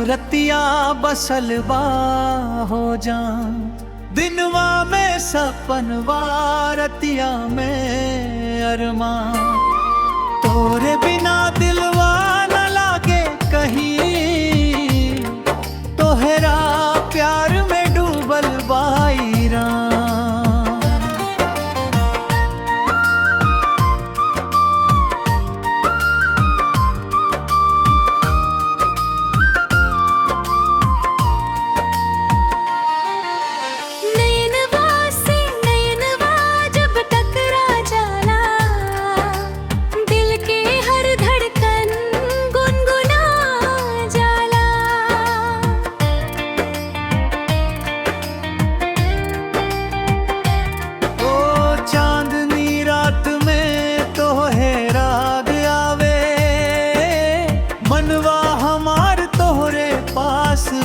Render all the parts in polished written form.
सूरतिया बसल बा हो जा। दिनवा में सपनवा रतिया में अरमा, तोरे बिना दिलवा न लागे कहीं, तोहरा प्यार में डूबल बाईरा।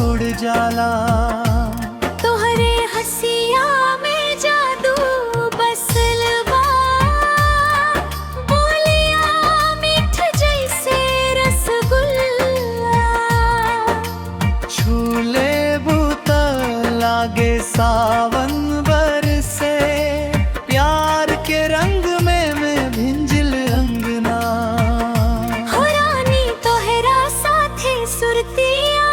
उड़ जाला तोहरे हसिया में जादू बसल बा, बोलिया मीठ जैसे रसगुल्ला। छूले बूता लागे सावन बरसे, प्यार के रंग में मैं भिंजल अंगना। हो रानी तोहरा साथे सुरतिया,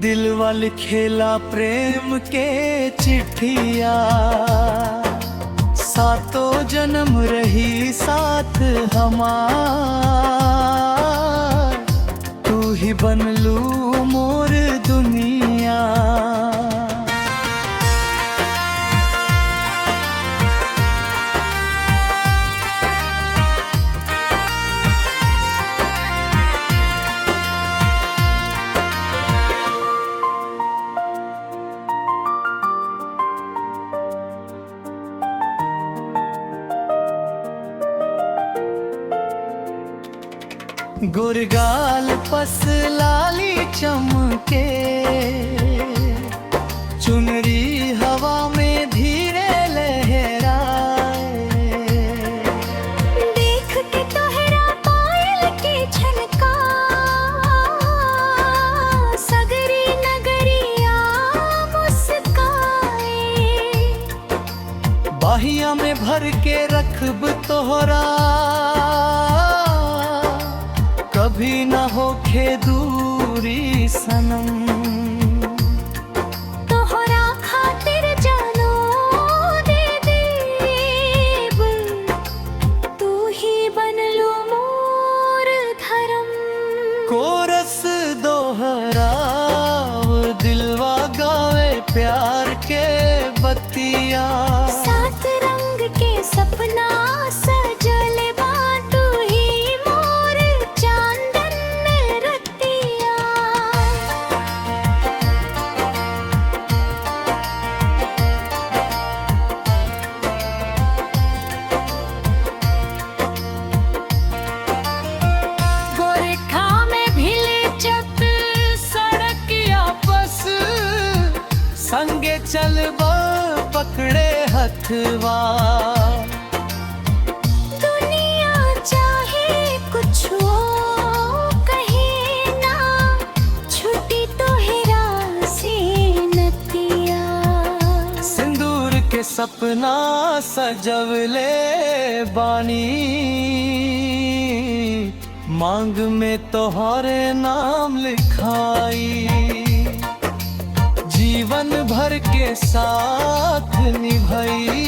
दिल वाल खेला प्रेम के चिट्ठिया। सातों जन्म रही साथ हमार, तू ही बनलू मोर दुनिया। गुरगाल पस लाली चमके, चुनरी हवा में धीरे लहराए। देख के तोहरा पायल के छलका, सगरी नगरिया मुस्काए। बाहिया में भर के रखब तोहरा, कभी न होखे दूरी सनम। तोहरा खातिर जानो दे देब, तू ही बनलू मोर धर्म। कोरस दोहराव दिलवा गावे प्यार के बतिया। सात रंग के सपना सजल बा, तू ही मोर चांदन रतिया। गोरखा में भिले चत सड़किया बस, संगे चलबा पकड़े हथवा। दुनिया चाहे कुछ कहे ना, छुट्टी तोहरा से नतिया। सिंदूर के सपना सजवले बानी, मांग में तोहरे नाम लिखाई। जीवन भर के साथ निभाई,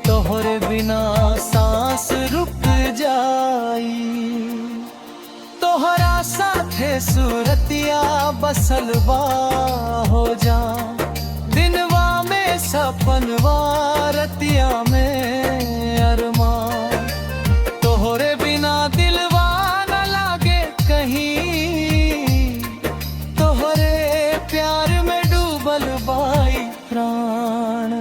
तोहरे बिना सांस रुक जाई। तोहरा साथे सूरतिया बसल बा हो जा। दिनवा में सपनवा रतिया में अरमा, तोहरे बिना दिलवा न लागे कहीं, तोहरे प्यार में डूबल बाई प्राण।